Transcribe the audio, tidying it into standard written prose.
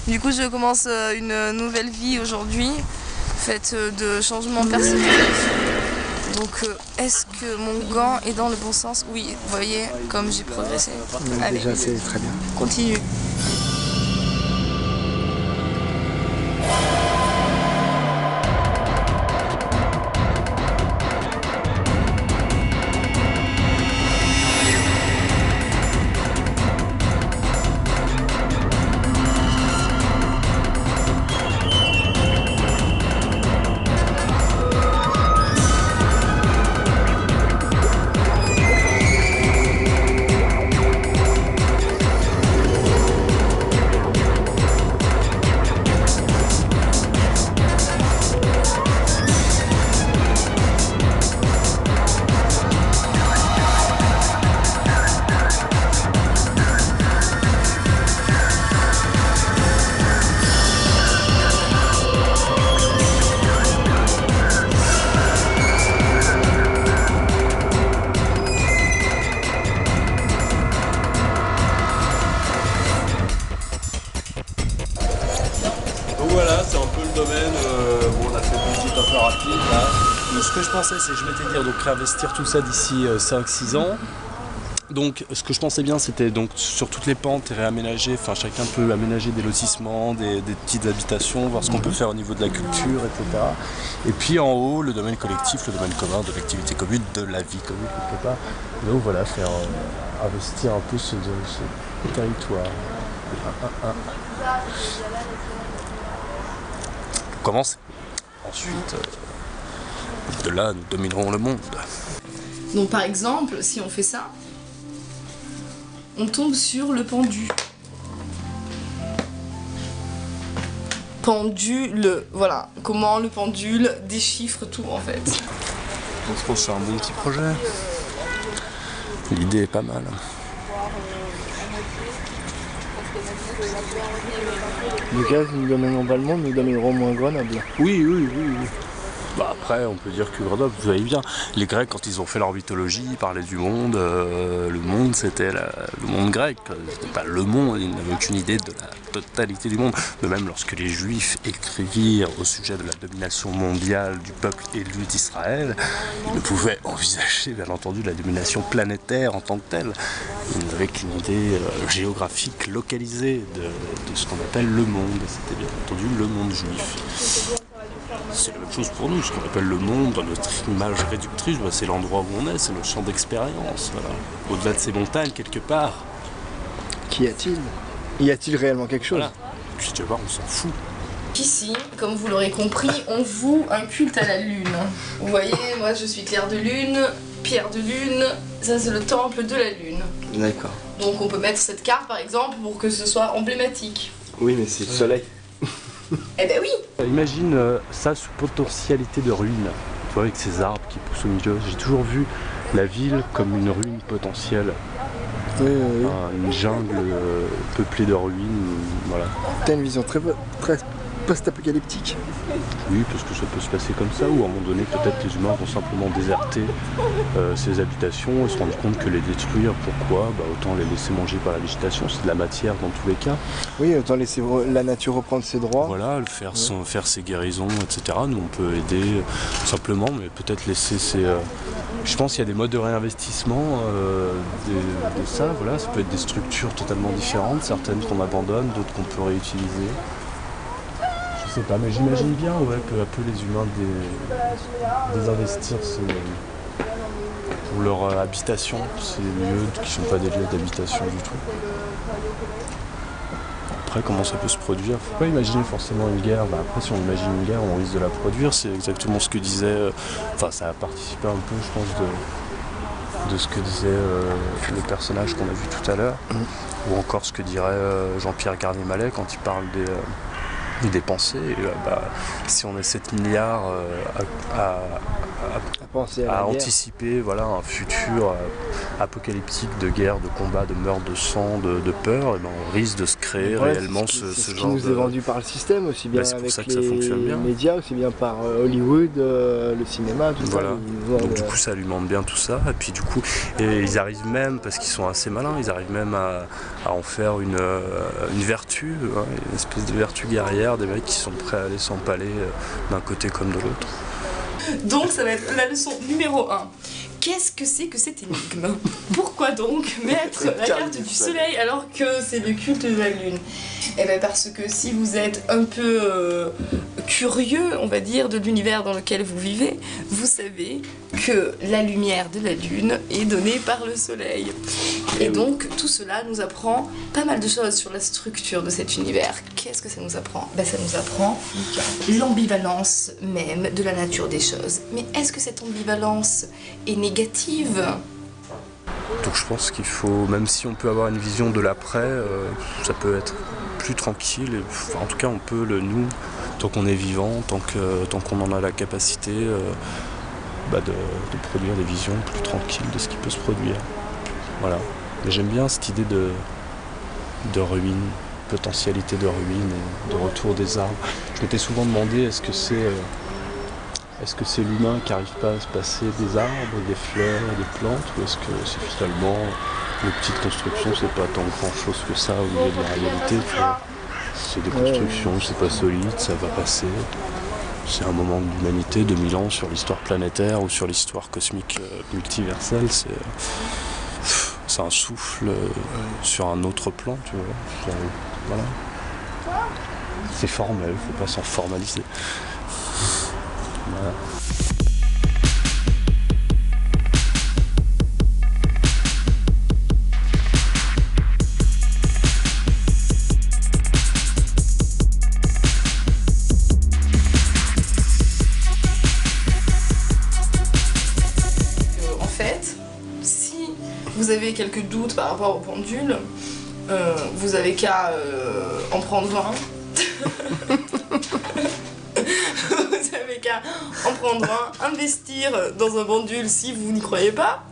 Du coup, je commence une nouvelle vie aujourd'hui, faite de changements personnels. Donc, est-ce que mon gant est dans le bon sens? Oui, vous voyez, comme j'ai progressé. Allez, déjà, c'est très bien. continue. Donc voilà, c'est un peu le domaine, bon, on a fait une visite un peu rapide là. Ce que je pensais, c'est, je m'étais dit, donc réinvestir tout ça d'ici 5-6 ans. Donc ce que je pensais bien, c'était donc sur toutes les pentes et réaménager, enfin chacun peut aménager des lotissements, des petites habitations, voir ce qu'on peut faire au niveau de la culture, etc. Et puis en haut, le domaine collectif, le domaine commun, de l'activité commune, de la vie commune quelque part. Donc voilà, faire investir un peu ce territoire. Pour commencer. Ensuite, de là, nous dominerons le monde. Donc, par exemple, si on fait ça, on tombe sur le pendu. Pendule, voilà. Comment le pendule déchiffre tout, en fait. Je pense que c'est un bon petit projet. L'idée est pas mal. Les gars, nous dominerons pas le monde, nous dominerons moins Grenoble. Oui. Bah après, on peut dire que Grenoble, vous voyez bien, les Grecs, quand ils ont fait leur mythologie, ils parlaient du monde, le monde c'était le monde grec, c'était pas le monde, ils n'avaient aucune idée de la totalité du monde. De même, lorsque les Juifs écrivirent au sujet de la domination mondiale du peuple élu d'Israël, ils ne pouvaient envisager, bien entendu, la domination planétaire en tant que telle. Ils n'avaient qu'une idée géographique localisée de ce qu'on appelle le monde, et c'était bien entendu le monde juif. C'est la même chose pour nous, ce qu'on appelle le monde, dans notre image réductrice, bah, c'est l'endroit où on est, c'est notre champ d'expérience. Voilà. Au-delà de ces montagnes, quelque part. Qu'y a-t-il? Y a-t-il réellement quelque chose? Voilà. Puis tu vas voir, on s'en fout. Ici, comme vous l'aurez compris, on voue un culte à la lune. Vous voyez, moi je suis Claire de Lune, Pierre de Lune, ça c'est le temple de la lune. D'accord. Donc on peut mettre cette carte par exemple pour que ce soit emblématique. Oui, mais c'est le soleil. Eh ben oui! Imagine ça sous potentialité de ruine, tu vois, avec ces arbres qui poussent au milieu. J'ai toujours vu la ville comme une ruine potentielle. Oui. Une jungle peuplée de ruines, voilà. T'as une vision très post-apocalyptique. Oui, parce que ça peut se passer comme ça, ou à un moment donné, peut-être les humains vont simplement déserter ces habitations et se rendre compte que les détruire, pourquoi? Bah, autant les laisser manger par la végétation, c'est de la matière dans tous les cas. Oui, autant laisser la nature reprendre ses droits. Voilà, faire ses guérisons, etc. Nous, on peut aider simplement, mais peut-être laisser ces... Je pense qu'il y a des modes de réinvestissement de ça, voilà. Ça peut être des structures totalement différentes, certaines qu'on abandonne, d'autres qu'on peut réutiliser. Je sais pas, mais j'imagine bien, ouais, peu à peu les humains désinvestir pour leur habitation, ces lieux qui ne sont pas des lieux d'habitation du tout. Après, comment ça peut se produire? Faut pas imaginer forcément une guerre. Bah, après, si on imagine une guerre, on risque de la produire. C'est exactement ce que disait... Enfin, ça a participé un peu, je pense, de ce que disait le personnage qu'on a vu tout à l'heure. Ou encore ce que dirait Jean-Pierre Garnier-Mallet quand il parle des pensées. Et, bah, si on est 7 milliards à penser à la guerre. anticiper voilà, un futur apocalyptique de guerre, de combat, de meurtre, de sang, de peur, et ben on risque de se créer Ouais, réellement c'est ce ce qui genre nous de... est vendu par le système, aussi bien c'est pour avec ça que ça fonctionne bien. les médias, aussi bien par Hollywood, le cinéma, tout Voilà. ça. Ils nous vendent, Donc du coup ça alimente bien tout ça, et puis du coup ils arrivent même, parce qu'ils sont assez malins, ils arrivent même à en faire une vertu, hein, une espèce de vertu guerrière, des mecs qui sont prêts à aller s'empaler d'un côté comme de l'autre. Donc ça va être la leçon numéro 1. Qu'est-ce que c'est que cette énigme? Pourquoi donc mettre la carte du soleil alors que c'est le culte de la lune? Eh bien parce que si vous êtes un peu curieux, on va dire, de l'univers dans lequel vous vivez, vous savez que la lumière de la lune est donnée par le soleil. Et donc tout cela nous apprend pas mal de choses sur la structure de cet univers. Qu'est-ce que ça nous apprend? Ben, ça nous apprend l'ambivalence même de la nature des choses. Mais est-ce que cette ambivalence est négative? Donc je pense qu'il faut, même si on peut avoir une vision de l'après, ça peut être plus tranquille, et, enfin, en tout cas on peut, nous, tant qu'on est vivant, tant qu'on en a la capacité de produire des visions plus tranquilles de ce qui peut se produire. Voilà. Mais j'aime bien cette idée de ruine, potentialité de ruine et de retour des arbres. Je m'étais souvent demandé est-ce que c'est l'humain qui n'arrive pas à se passer des arbres, des fleurs, des plantes, ou est-ce que c'est finalement les petites constructions, c'est pas tant grand chose que ça au milieu de la réalité, tu vois. C'est des constructions, c'est pas solide, ça va passer. C'est un moment de l'humanité, 2000 ans sur l'histoire planétaire ou sur l'histoire cosmique multiverselle, c'est un souffle sur un autre plan, tu vois. Voilà. C'est formel, faut pas s'en formaliser. Voilà. En fait, si vous avez quelques doutes par rapport au pendule, vous avez qu'à en prendre un. Vous avez qu'à en prendre un, investir dans un pendule si vous n'y croyez pas,